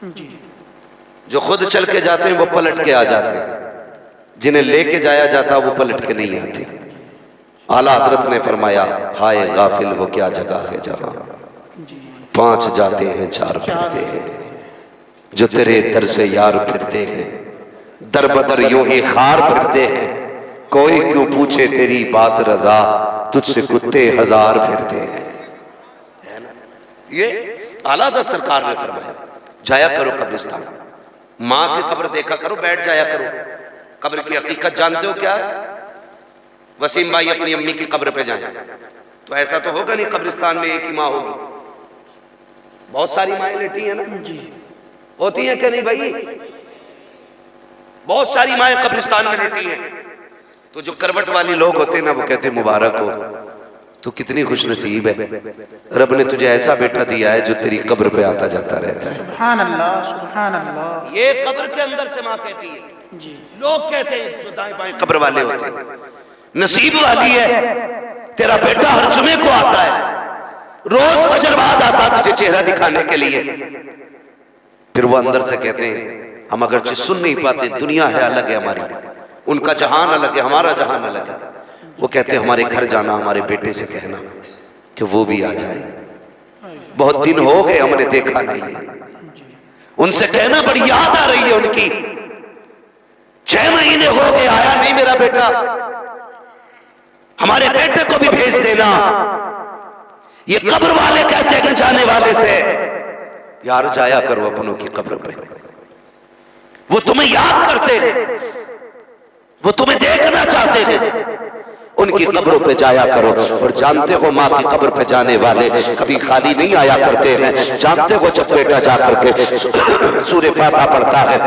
جو خود چل کے جاتے ہیں وہ پلٹ کے آ جاتے ہیں، جنہیں لے کے جایا جاتا وہ پلٹ کے نہیں آتے۔ اعلیٰ حضرت نے فرمایا ہائے غافل وہ کیا جگہ ہے جہاں 5 جاتے ہیں 4 پھرتے ہیں، جو تیرے در سے یار پھرتے ہیں در بدر یوں ہی خار پھرتے ہیں، کوئی کیوں پوچھے تیری بات رضا تجھ سے کتے 1000 پھرتے ہیں۔ یہ اعلیٰ حضرت سرکار نے فرمایا جایا کرو قبرستان، ماں کی قبر دیکھا کرو، بیٹھ جایا کرو۔ قبر کی حقیقت جانتے ہو کیا ہے؟ وسیم بھائی اپنی امی کی قبر پہ جائیں تو ایسا تو ہوگا نہیں قبرستان میں ایک ہی ماں ہوگی، بہت ساری مائیں لیٹی ہیں نا، ہوتی ہیں کہ نہیں بھائی؟ بہت ساری مائیں قبرستان میں لیٹی ہیں، تو جو کروٹ والی لوگ ہوتے ہیں نا وہ کہتے ہیں مبارک ہو، تو کتنی خوش نصیب ہے، رب نے تجھے ایسا بیٹا دیا ہے جو تیری قبر پہ آتا جاتا رہتا ہے۔ سبحان اللہ سبحان اللہ۔ یہ قبر کے اندر سے ماں کہتی ہے، لوگ کہتے ہیں جو دائیں بائیں قبر والے ہوتے ہیں نصیب والی ہے تیرا بیٹا ہر جمعے کو آتا ہے، روز فجر بعد آتا تجھے چہرہ دکھانے کے لیے۔ پھر وہ اندر سے کہتے ہیں ہم اگرچہ سن نہیں پاتے، دنیا ہے الگ ہے ہماری، ان کا جہان الگ ہے ہمارا جہان الگ ہے، وہ کہتے ہیں ہمارے گھر جانا، ہمارے بیٹے سے کہنا کہ وہ بھی آ جائے، بہت دن ہو گئے ہم نے دیکھا نہیں ہے، ان سے کہنا بڑی یاد آ رہی ہے ان کی، 6 مہینے ہو گئے آیا نہیں میرا بیٹا، ہمارے بیٹے کو بھی بھیج دینا۔ یہ قبر والے کہتے ہیں جانے والے سے یار جایا کرو اپنوں کی قبر پہ، وہ تمہیں یاد کرتے ہیں، وہ تمہیں دیکھنا چاہتے ہیں، ان کی قبروں پہ جایا کرو۔ اور جانتے ہو ماں کی قبر پہ جانے والے کبھی خالی نہیں آیا کرتے ہیں، جانتے ہو جب بیٹا جا کر کے سورہ فاتحہ پڑھتا ہے،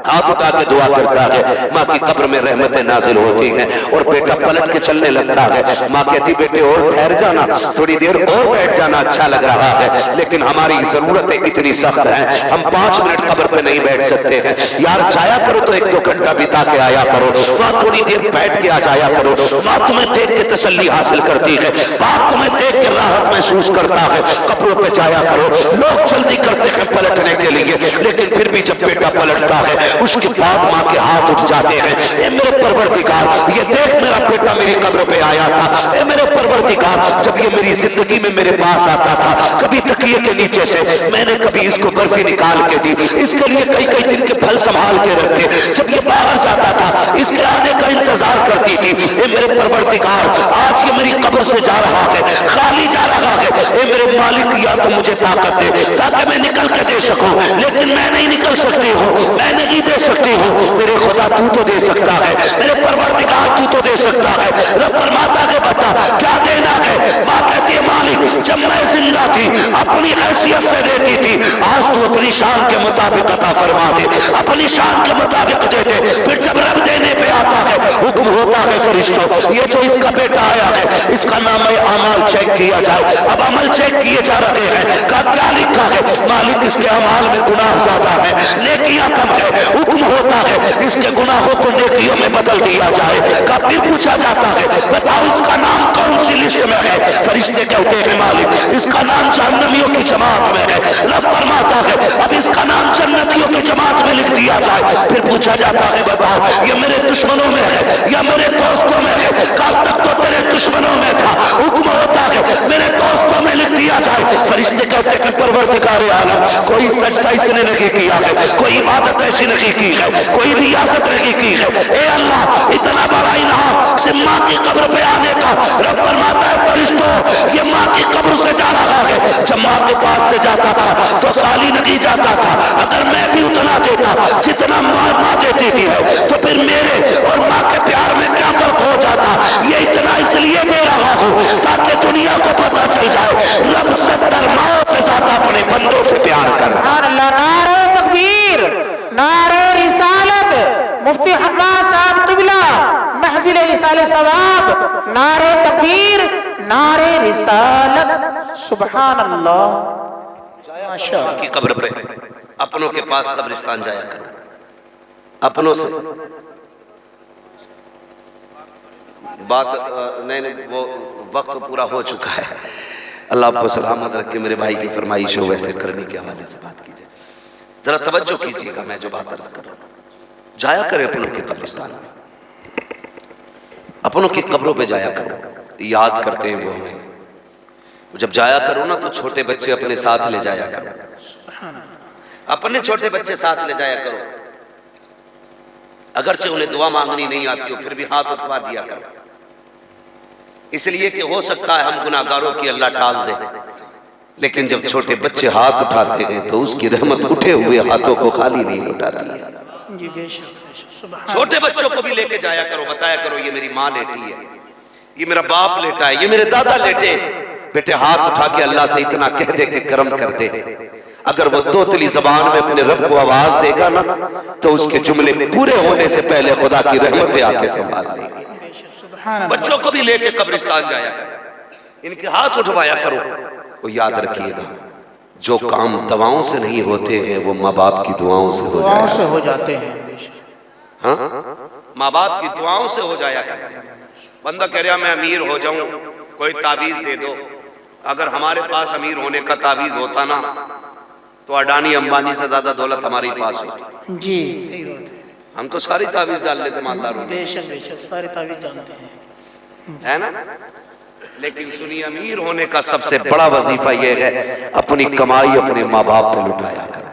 ہاتھ اٹھا کے دعا کرتا ہے، ماں کی قبر میں رحمتیں نازل ہوتی ہیں، اور بیٹا پلٹ کے چلنے لگتا ہے، ماں کہتی بیٹے اور ٹھہر جانا، تھوڑی دیر اور بیٹھ جانا، اچھا لگ رہا ہے، لیکن ہماری ضرورتیں اتنی سخت ہیں، ہم 5 منٹ قبر پہ نہیں بیٹھ سکتے ہیں، یار جایا کرو تو 1-2 گھنٹہ بتا کے آیا کرو، ماں تھوڑی دیر بیٹھ کے آ جایا کرو، ماں تمہیں دیکھ کے تسلی حاصل کرتی ہے، باپ تمہیں دیکھ کے راحت محسوس کرتا ہے، قبروں پہ جایا کرو۔ لوگ جلدی کرتے ہیں پلٹنے کے لیے، لیکن پھر بھی جب بیٹا پلٹتا ہے اس کے بعد ماں کے ہاتھ اٹھ جاتے ہیں، اے میرے پروردگار یہ دیکھ میرا بیٹا میری قبر پہ آیا تھا، اے میرے پروردگار جب یہ میری زندگی میں میرے پاس آتا تھا، کبھی تکیے کے نیچے سے میں نے کبھی اس کو برفی نکال کے دی، اس کے لیے کئی دن کے پھل سنبھال کے رکھے، جب یہ باہر جاتا تھا اس کے آنے کا انتظار کرتی تھی، اے میرے پروردگار آج یہ میری قبر سے جا رہا ہے، خالی جا رہا ہے، اے میرے مالک یا تو مجھے طاقت دے تاکہ میں نکل کے دے سکوں، لیکن میں نہیں نکل سکتی ہوں، میں نہیں دے سکتی ہوں، میرے خدا تو دے سکتا ہے، میرے پروردگار تو دے سکتا ہے۔ رب فرماتا ہے بتا کیا دینا ہے؟ ماں کہتی ہے مالک جب میں زندہ تھی اپنی حیثیت سے دیتی تھی، آج تو اپنی شان کے مطابق عطا فرما دے، اپنی شان کے مطابق دے دے۔ پھر جب رب دینے پہ آتا ہے حکم ہوتا ہے فرشتوں یہ جو اس کا بیٹا آیا ہے اس کا نام اعمال چیک کیا جائے، اب عمل چیک کیے جا رہے ہیں، کیا لکھا ہے؟ مالک اس کے اعمال میں گناہ زیادہ ہے، نیکیاں کم ہے، حکم ہوتا ہے اس کے گناہوں کو نیکیوں میں بدل دیا جائے، پھر پوچھا جاتا ہے بتاؤ اس کا نام کون سی لسٹ میں ہے؟ فرشتے کہتے ہیں مالک اس کا نام جہنمیوں کی جماعت میں ہے۔ رب فرماتا ہے اب اس کا نام جنتیوں کی جماعت میں لکھ دیا جائے، پھر پوچھا جاتا ہے بتاؤ یہ میرے دشمنوں میں ہے یا میرے دوستوں میں ہے؟ کل تک تو تیرے دشمنوں میں تھا، حکم ہوتا ہے میرے دوستوں میں لکھ دیا جائے۔ فرشتے کہتے ہیں کہ پروردگار عالم کوئی سجدہ اس نے نہیں کیا ہے، کوئی عبادت ایسی نہیں کی ہے، کوئی ریاست نہیں کی ہے، اے اللہ اتنا بڑا انعام سے ماں کی قبر پہ آنے کا۔ رب فرماتا ہے فرشتوں یہ ماں کی قبر سے جا رہا ہے، جب ماں کے پاس سے جاتا تھا تو خالی نہیں جاتا تھا، اگر میں بھی اتنا دیتا جتنا ماں دیتی تھی ہے تو پھر میرے اور ماں کے پیار میں کیا فرق ہو جاتا؟ یہ اتنا اس لیے دے رہا ہوں تاکہ دنیا کو پتہ چل جائے رب 70 ماؤں سے زیادہ اپنے بندوں سے پیار کر رہا ہے۔ نعرہ تکبیر، نعرہ رسالت، مفتی حماد صاحب قبلہ، محفل اصال ثواب، نعرہ تکبیر، نعرہ رسالت، سبحان اللہ۔ کی قبر پہ اپنوں کے پاس قبرستان جایا کرو، اپنوں سے بات نہیں، وہ وقت پورا ہو چکا ہے، اللہ آپ کو سلامت رکھے۔ میرے بھائی کی فرمائش ہو ویسے کرنے کے حوالے سے بات کی جائے۔ ذرا توجہ کیجئے گا میں جو بات عرض کر رہا ہوں. جایا کرے اپنوں کے قبرستان میں, اپنوں کی قبروں پہ جایا کرو, یاد کرتے ہیں وہ ہمیں. جب جایا کرو نا تو چھوٹے بچے اپنے ساتھ لے جایا کرو, اپنے چھوٹے بچے ساتھ لے جایا کرو. اگرچہ انہیں دعا مانگنی نہیں آتی ہو پھر بھی ہاتھ اٹھوا دیا کرو, اس لیے کہ ہو سکتا ہے ہم گناہگاروں کی اللہ ٹال دے. لیکن جب چھوٹے بچے ہاتھ اٹھاتے ہیں تو اس کی رحمت اٹھے ہوئے ہاتھوں کو خالی نہیں لوٹاتی ہے. جی بے شک. چھوٹے بچوں کو بھی لے کے جایا کرو, بتایا کرو یہ میری ماں لیٹی ہے, یہ میرا باپ لیٹا ہے, یہ میرے دادا لیٹے. بیٹے ہاتھ اٹھا کے اللہ سے اتنا کہہ دے کہ کرم کر دے. اگر وہ توتلی زبان میں اپنے رب کو آواز دے گا نا تو اس کے جملے پورے ہونے سے پہلے خدا کی رحمتیں آ کے سنبھال لیں گی. بچوں کو بھی لے کے قبرستان جایا کرو, ان کے ہاتھ اٹھوایا کرو. وہ یاد رکھیے گا جو کام دواؤں سے نہیں ہوتے ہیں وہ ماں باپ کی دعاؤں سے ہو جاتے ہیں. ہاں ماں باپ کی دعاؤں سے ہو جایا کرتے ہیں. بندہ کہہ رہا میں امیر ہو جاؤں, کوئی تعویذ دے دو. اگر ہمارے پاس امیر ہونے کا تعویذ ہوتا نا تو اڈانی امبانی سے زیادہ دولت ہمارے پاس ہوتی. جی صحیح بات ہے. ہم تو ساری تعویذ ڈال لیتے مالداروں بے شک ساری تعویذ جانتے ہیں, ہے نا. لیکن سنی امیر ہونے کا سب سے بڑا وظیفہ یہ ہے اپنی کمائی اپنے ماں باپ پہ لٹایا کرو.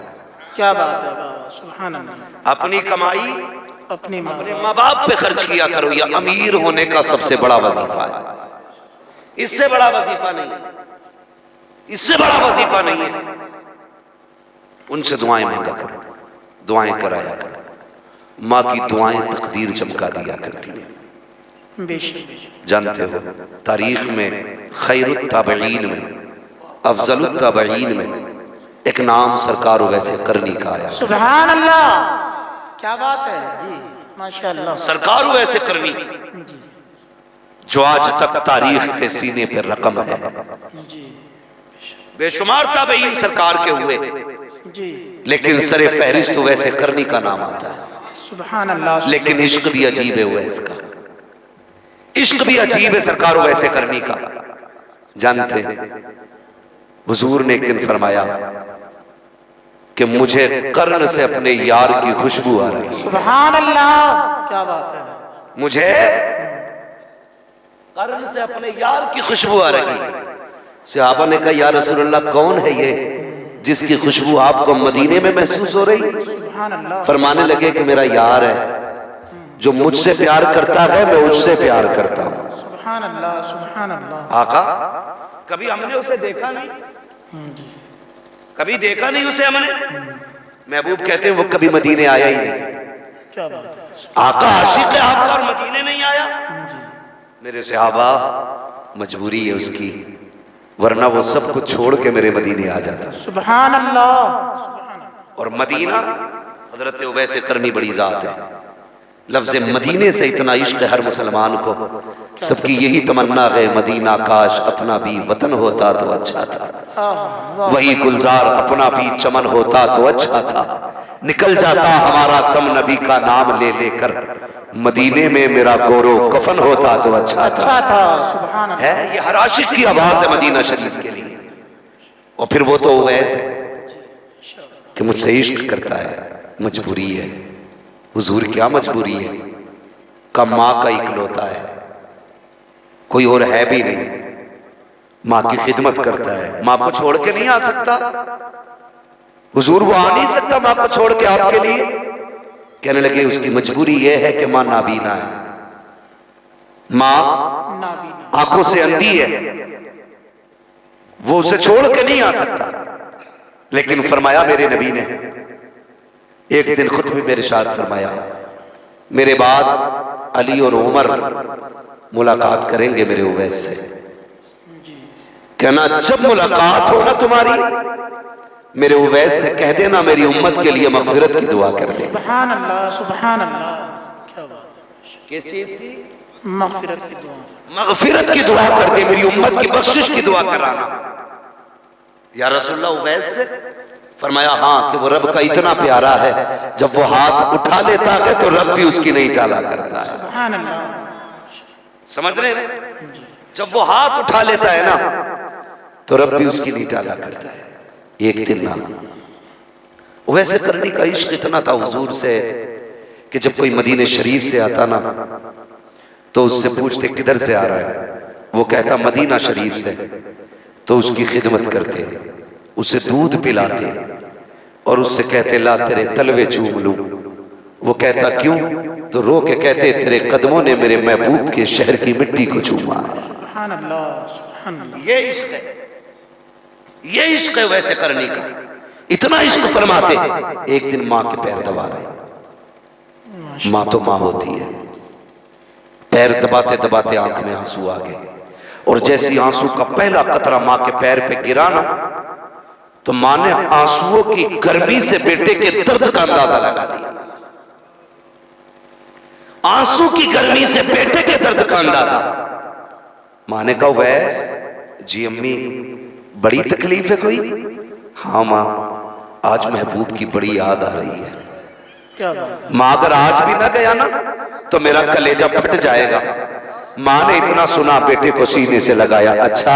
کیا بات ہے بابا, سبحان اللہ. اپنی کمائی اپنے ماں باپ پہ خرچ کیا کرو. یہ امیر ہونے کا سب سے بڑا وظیفہ ہے. اس سے بڑا وظیفہ نہیں, اس سے بڑا وظیفہ نہیں ہے. ان سے دعائیں مانگا کرو, دعائیں کرایا کرو. ماں کی دعائیں تقدیر چمکا دیا کرتی ہیں. بے شک. جانتے ہو تاریخ میں خیر التابعین میں افضل التابعین میں ایک نام سرکار ویسے قرنی کا آیا. سبحان اللہ, کیا بات ہے جی, ماشاءاللہ. سرکار ویسے قرنی جی جو آج تک تاریخ کے سینے پہ رقم ہے. جی بے شمار تابعین سرکار کے ہوئے جی, لیکن سر فہرست ویسے قرنی کا نام آتا ہے. سبحان اللہ. لیکن عشق بھی عجیب ہے ویس کا, عشق بھی عجیب ہے سرکار ویسے قرنی کا. جانتے حضور نے ایک دن فرمایا کہ مجھے قرن سے اپنے یار کی خوشبو آ رہی. سبحان اللہ, کیا بات ہے. مجھے قرن سے اپنے یار کی خوشبو آ رہی. صحابہ نے کہا یا رسول اللہ کون ہے یہ جس کی خوشبو آپ کو مدینے میں محسوس ہو رہی؟ سبحان اللہ. فرمانے لگے کہ میرا یار ہے جو مجھ سے پیار کرتا ہے میں اس سے پیار کرتا ہوں. سبحان اللہ. سبحان اللہ. آقا کبھی ہم نے اسے دیکھا نہیں, کبھی دیکھا نہیں اسے ہم نے. محبوب کہتے ہیں وہ کبھی مدینے آیا ہی نہیں. کیا بات ہے. آقا عاشق ہے آپ کا اور مدینے نہیں آیا. میرے صحابہ مجبوری ہے اس کی, ورنہ وہ سب کچھ چھوڑ کے میرے مدینے آ جاتا. سبحان اللہ. اور مدینہ حضرت اویس قرنی بڑی ذات ہے. لفظ مدینے سے اتنا عشق ہے ہر مسلمان کو, سب کی یہی تمنا ہے مدینہ کاش اپنا بھی وطن ہوتا تو اچھا تھا. وہی گلزار اپنا بھی چمن ہوتا تو اچھا تھا. نکل جاتا ہمارا دم نبی کا نام لے لے کر, مدینے میں میرا گورو کفن ہوتا تو اچھا تھا. سبحان اللہ. ہے یہ ہر عاشق کی آواز ہے مدینہ شریف کے لیے. اور پھر وہ تو اویس ہے کہ مجھ سے عشق کرتا ہے, مجبوری ہے. حضور کیا مجبوری ہے, کا ماں کا اکلوتا ہے, کوئی اور ہے بھی نہیں. ماں کی خدمت کرتا ہے, ماں کو چھوڑ کے نہیں آ سکتا. حضور وہ آ نہیں سکتا ماں کو چھوڑ کے آپ کے لیے. کہنے لگے اس کی مجبوری یہ ہے کہ ماں نابینا ہے, ماں آنکھوں سے اندھی ہے, وہ اسے چھوڑ کے نہیں آ سکتا. لیکن فرمایا میرے نبی نے ایک دن خود بھی میرے ارشاد فرمایا میرے بعد علی اور عمر ملاقات کریں گے میرے اویس سے. کہنا جب ملاقات ہو نا تمہاری میرے اویس سے کہہ دینا میری امت کے لیے مغفرت کی دعا کر دے. سبحان اللہ. سبحان اللہ. کیا بات. کس چیز کی مغفرت کی دعا. مغفرت کی دعا کر دے, میری امت کی بخشش کی دعا کرانا. یا رسول اللہ اویس سے فرمایا ہاں کہ وہ رب کا اتنا پیارا ہے جب وہ ہاتھ اٹھا لیتا ہے تو رب بھی اس کی نہیں ٹالا کرتا ہے. سبحان اللہ. سمجھ رہے ہیں, جب وہ ہاتھ اٹھا لیتا ہے نا تو رب بھی اس کی نہیں ٹالا کرتا ہے. ایک دن نا ویسے کرنی کا عشق اتنا تھا حضور سے کہ جب کوئی مدینہ شریف سے آتا نا تو اس سے پوچھتے کدھر سے آ رہا ہے، وہ کہتا مدینہ شریف سے، تو اس کی خدمت کرتے، اسے دودھ پلاتے اور اس سے کہتے لا تیرے تلوے چوم لوں، وہ کہتا کیوں، تو رو کے کہتے تیرے قدموں نے میرے محبوب کے شہر کی مٹی کو چوما۔ سبحان اللہ سبحان اللہ۔ یہ عشق ہے، یہ عشق ہے ویسے کرنی کا، اتنا عشق فرماتے ایک دن ماں کے پیر دبا رہے، ماں تو ماں ہوتی ہے، پیر دباتے دباتے آنکھ میں آنسو آ گئے، اور جیسی آنسو کا پہلا قطرہ ماں کے پیر پہ گرا نا تو ماں نے آنسوؤں کی گرمی سے بیٹے کے درد کا اندازہ لگا لیا، آنسو کی گرمی سے بیٹے کے درد کا اندازہ۔ ماں نے کہا ویس جی امی بڑی تکلیف ہے کوئی؟ ہاں ماں آج محبوب کی بڑی یاد آ رہی ہے۔ کیا بات، ماں اگر آج بھی نہ گیا نا تو میرا کلیجہ پھٹ جائے گا۔ ماں نے اتنا سنا بیٹے کو سینے سے لگایا، اچھا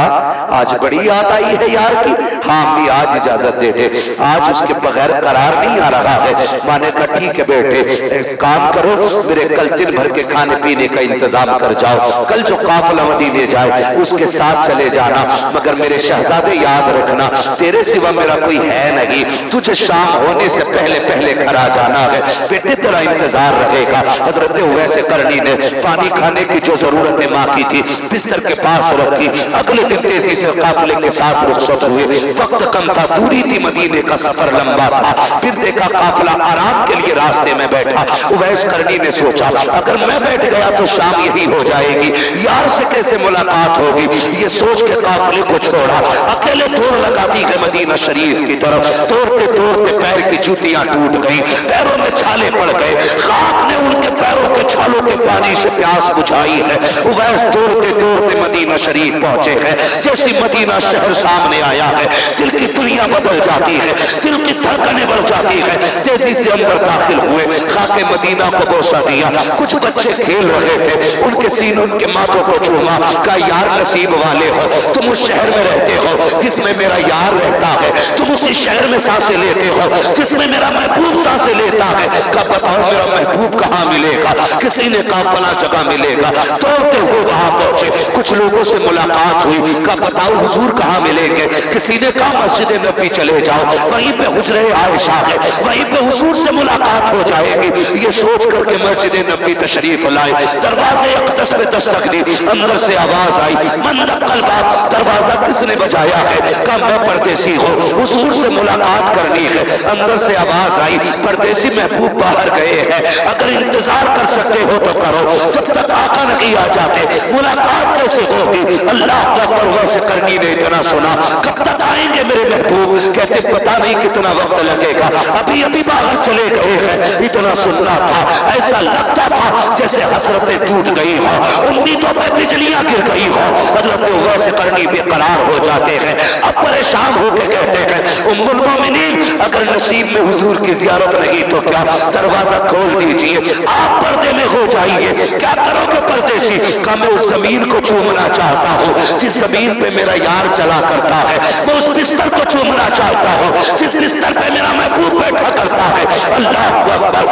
آج بڑی یاد آئی ہے یار کی؟ ہاں امی آج اجازت دے دے، آج اس کے بغیر قرار نہیں آ رہا ہے۔ ماں نے کہا ٹھیک ہے بیٹے ایک کام کرو، میرے کل دن بھر کے کھانے پینے کا انتظام کر جاؤ، کل جو قافلہ مدینے جائے اس کے ساتھ چلے جانا، مگر میرے شہزادے یاد رکھنا تیرے سوا میرا کوئی ہے نہیں، تجھے شام ہونے سے پہلے پہلے گھر آ جانا ہے، بیٹے تیرا انتظار رہے گا۔ حضرت اویس قرنی نے پانی کھانے کی جو ضرورت ماں کی تھی بستر کے پاس رکھی، اگلے دن تیزی سے قافلے کے ساتھ رخصت ہوئے، وقت کم تھا، دوری تھی، مدینے کا سفر لمبا تھا، پھر دیکھا قافلہ آرام کے لیے راستے میں بیٹھا۔ اویس قرنی نے سوچا اگر میں بیٹھ گیا تو شام یہی ہو جائے گی، یار سے کیسے ملاقات ہوگی، یہ سوچ کے قافلے کو چھوڑا، اکیلے دوڑ لگاتی ہے مدینہ شریف کی طرف، دوڑتے دوڑتے پیر کی جوتیاں ٹوٹ گئی، پیروں میں چھالے پڑ گئے، خاک نے ان کے پیروں کے چھالوں کے پانی سے پیاس بجھائی ہے۔ اویس دوڑتے دوڑتے مدینہ شریف پہنچے ہیں، جیسی مدینہ شہر سامنے آیا ہے دل کی دنیا بدل جاتی ہے، دل کی دھڑکنیں بڑھ جاتی ہے، تیزی سے اندر داخل ہوئے، خاک مدینہ کو بوسہ دیا، کچھ بچے کھیل رہے تھے، ان کے سینوں ان کے ماتھوں کو چوما، کہا یار نصیب والے ہو، تم اس شہر میں رہتے ہو جس میں میرا یار رہتا ہے، تم اسی شہر میں سانسیں لیتے ہو جس میں میرا محبوب سانسیں لیتا ہے، کہا بتاؤ میرا محبوب کہاں ملے گا؟ کسی نے کہا فلاں جگہ ملے گا، دوڑتے ہوئے وہاں پہنچے، کچھ لوگوں سے ملاقات ہوئی، کہا بتاؤ حضور کہاں ملیں گے؟ کسی نے کہا مسجد نبی چلے جاؤ، وہیں پہ حجرہ عائشہ ہے، وہیں پہ حضور سے ملاقات ہو جائے گی۔ یہ سوچ کر کے مسجد نبی تشریف لائے، دروازے اقدس پہ دستک دی، اندر سے آواز آئی من دق الباب، دروازہ کس نے بجایا ہے؟ کہا میں پردیسی ہوں، حضور سے ملاقات کرنی ہے۔ اندر سے آواز آئی پردیسی محبوب باہر گئے ہیں، اگر انتظار کر سکتے ہو تو کرو، جب تک آقا نہیں آ جاتے ملاقات کیسے ہوگی؟ اللہ اکبر۔ اویس قرنی نے اتنا سنا، کب تک آئیں گے میرے محبوب؟ کہتے پتہ نہیں کتنا وقت لگے گا، ابھی ابھی باہر چلے گئے ہیں۔ اتنا سننا تھا، ایسا لگتا تھا جیسے حسرتیں ٹوٹ گئی ہوں، امیدوں پہ بجلیاں گر گئی ہوں۔ حضرت اویس قرنی بے قرار ہو جاتے ہیں، اب پریشان ہو کے کہتے ہیں ام المومنین اگر نصیب میں حضور کی زیارت نہیں تو کیا دروازہ کھول دیجئے، آپ پردے میں ہو جائیے۔ کیا کرو گے پردیسی؟ کہ میں اس زمین کو چومنا چاہتا ہوں جس زمین پہ میرا یار چلا کرتا ہے، میں اس بستر کو چومنا چاہتا ہوں جس بستر پہ میرا محبوب بیٹھا کرتا ہے۔ اللہ اکبر۔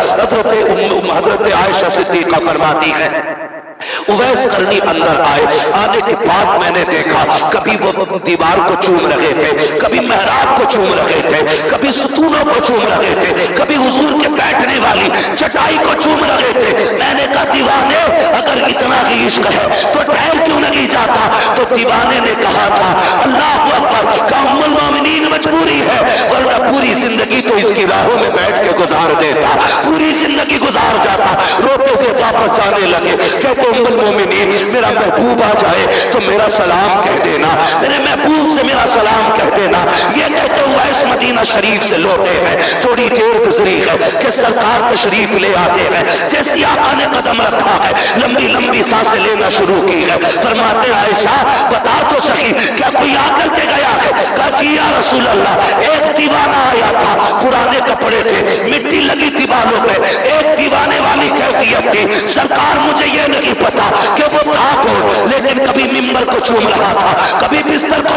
حضرت عائشہ صدیقہ فرماتی ہے اویس قرنی اندر آئے، آنے کے بعد میں نے دیکھا کبھی وہ دیوار کو چوم رہے تھے، کبھی محراب کو چوم رہے تھے، کبھی ستونوں کو چوم رہے تھے، کبھی حضور کے بیٹھنے والی چٹائی کو چوم رہے تھے۔ میں نے کہا دیوانے اگر اتنا ہی عشق ہے تو ٹھہر کیوں نہیں جاتا؟ تو دیوانے نے کہا تھا اللہ اکبر، کہ ام المومنین مجبوری ہے، ورنہ پوری زندگی تو اس کی راہوں میں بیٹھ کے گزار دیتا، پوری زندگی گزار جاتا۔ روتے ہوئے واپس جانے لگے، کہتے ام المومنین میرا محبوب آ جائے تو میرا سلام کہہ دینا، میرے محبوب سے میرا سلام کہہ دینا۔ یہ کہتے اویس مدینہ شریف سے لوٹے ہیں، تھوڑی دیر گزری ہے کہ سرکار تشریف لے آتے ہیں، جیسی آقا نے قدم رکھا ہے لمبی لمبی سانسیں لینا شروع کی ہے۔ فرماتے عائشہ بتا تو سکی کیا کوئی آ کر کے گیا ہے؟ کہا جی یا رسول اللہ ایک دیوانہ آیا تھا، پرانے کپڑے تھے، مٹی لگی تھی بالوں پہ، ایک دیوانے والی کیفیت تھی، سرکار مجھے یہ نہیں پتا کہ وہ تھا کون، لیکن کبھی ممبر کو چوم رہا تھا، کبھی بستر کو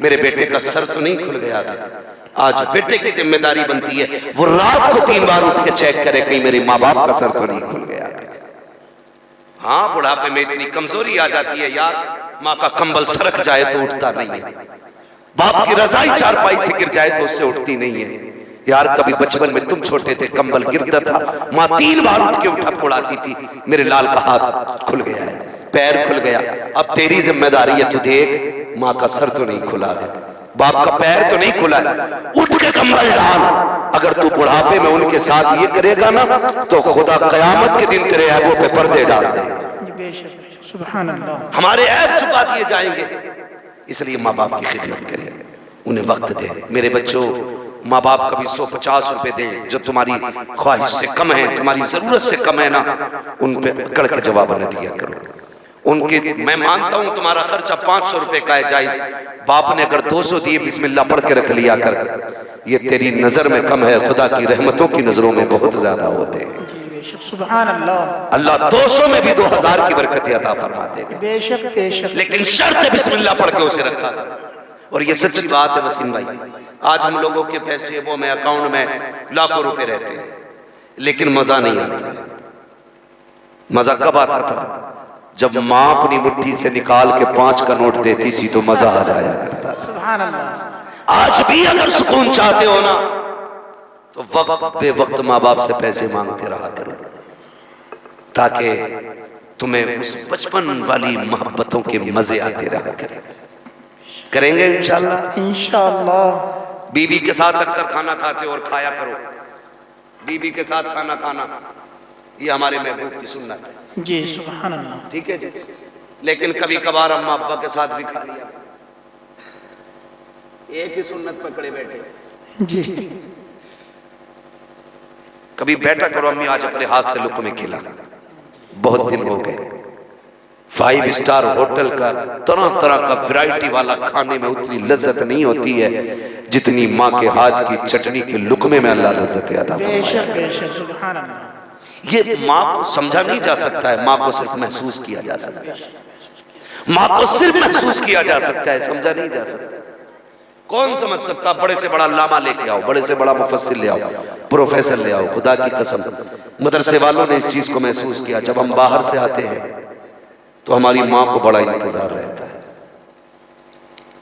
میرے بیٹے کا سر تو نہیں کھل گیا تھا. آج بیٹے کی ذمہ داری بنتی ہے وہ رات کو 3 بار اٹھ کے چیک کرے کہیں میرے ماں باپ کا سر تو نہیں کھل گیا. ہاں بڑھاپے میں اتنی کمزوری آ جاتی ہے یار, ماں کا کمبل سرک جائے تو اٹھتا نہیں ہے, باپ کی رضائی چارپائی سے گر جائے تو اس سے اٹھتی نہیں ہے. یار کبھی بچپن میں تم چھوٹے تھے کمبل گرتا تھا, ماں 3 بار اٹھ کے اٹھا پڑاتی تھی, میرے لال کا ہاتھ کھل گیا ہے, پیر کھل گیا, اب تیری ذمہ داری ہے, تو دیکھ ماں کا سر تو نہیں کھلا ہے, باپ کا پیر تو نہیں کھلا ہے, اٹھ کے کمبل ڈال. اگر تو بڑھاپے میں ان کے ساتھ یہ کرے گا نا تو خدا قیامت کے دن تیرے عیبوں پہ پردے ڈال دے گا. بے شک سبحان اللہ. ہمارے عیب چھپا دیے جائیں گے, اس لیے ماں باپ کی خدمت کرے, انہیں وقت دے. میرے بچوں, ماں باپ کبھی 150 روپے دیں جو تمہاری خواہش سے کم ہے, تمہاری ضرورت سے کم ہے نا, ان پہ اکڑ کے جواب نہ دیا کرو. ان کے میں مانتا ہوں تمہارا خرچہ 500 روپے کا ہے جائز, باپ نے اگر 200 دیے بسم اللہ پڑھ کے رکھ لیا کر, یہ تیری نظر میں کم ہے, خدا کی رحمتوں کی نظروں میں بہت زیادہ ہوتے ہیں. جی بے شک سبحان اللہ. اللہ 200 میں بھی 2000 کی برکت عطا فرما دے گا, بے شک بے شک. لیکن شرط ہے بسم اللہ پڑھ کے اسے رکھا. اور یہ سچی بات ہے وسیم بھائی, آج ہم لوگوں کے پیسے وہ میں اکاؤنٹ میں لاکھوں روپے رہتے ہیں, لیکن مزہ نہیں آتا. مزہ کب آتا تھا؟ جب ماں اپنی مٹھی سے نکال کے 5 کا نوٹ دیتی تھی تو مزہ آ جایا کرتا. سبحان اللہ. آج بھی اگر سکون چاہتے ہو نا تو وقت بے وقت ماں باپ سے پیسے مانگتے رہا کرو, تاکہ تمہیں اس بچپن والی محبتوں کے مزے آتے رہا کریں. کریں گے انشاءاللہ. انشاءاللہ. بیوی کے ساتھ اکثر کھانا کھاتے اور کھایا کرو, بیوی کے ساتھ کھانا کھانا یہ ہمارے محبوب کی سنت ہے. جی سبحان اللہ. ٹھیک ہے جی, لیکن کبھی کبھار اماں ابا کے ساتھ بھی کھا لیا, ایک ہی سنت پکڑے بیٹھے. جی کبھی بیٹھا کرو, امی آج اپنے ہاتھ سے لقمے کھلا, بہت دن ہو گئے. 5 اسٹار ہوٹل کا طرح طرح کا ویرائٹی والا کھانے میں اتنی لذت نہیں ہوتی ہے جتنی ماں کے ہاتھ کی چٹنی کے لقمے میں اللہ لذت عطا بے فرمائے. شک بے شک سبحان اللہ. یہ ماں کو سمجھا نہیں جا سکتا ہے, ماں کو صرف محسوس کیا جا سکتا ہے, ماں کو صرف محسوس کیا جا سکتا ہے, سمجھا نہیں جا سکتا. کون سمجھ سکتا؟ بڑے سے بڑا علامہ لے کے آؤ, بڑے سے بڑا مفسر لے آؤ, پروفیسر لے آؤ, خدا کی قسم مدرسے والوں نے اس چیز کو محسوس کیا. جب ہم باہر سے آتے ہیں تو ہماری ماں کو بڑا انتظار رہتا ہے.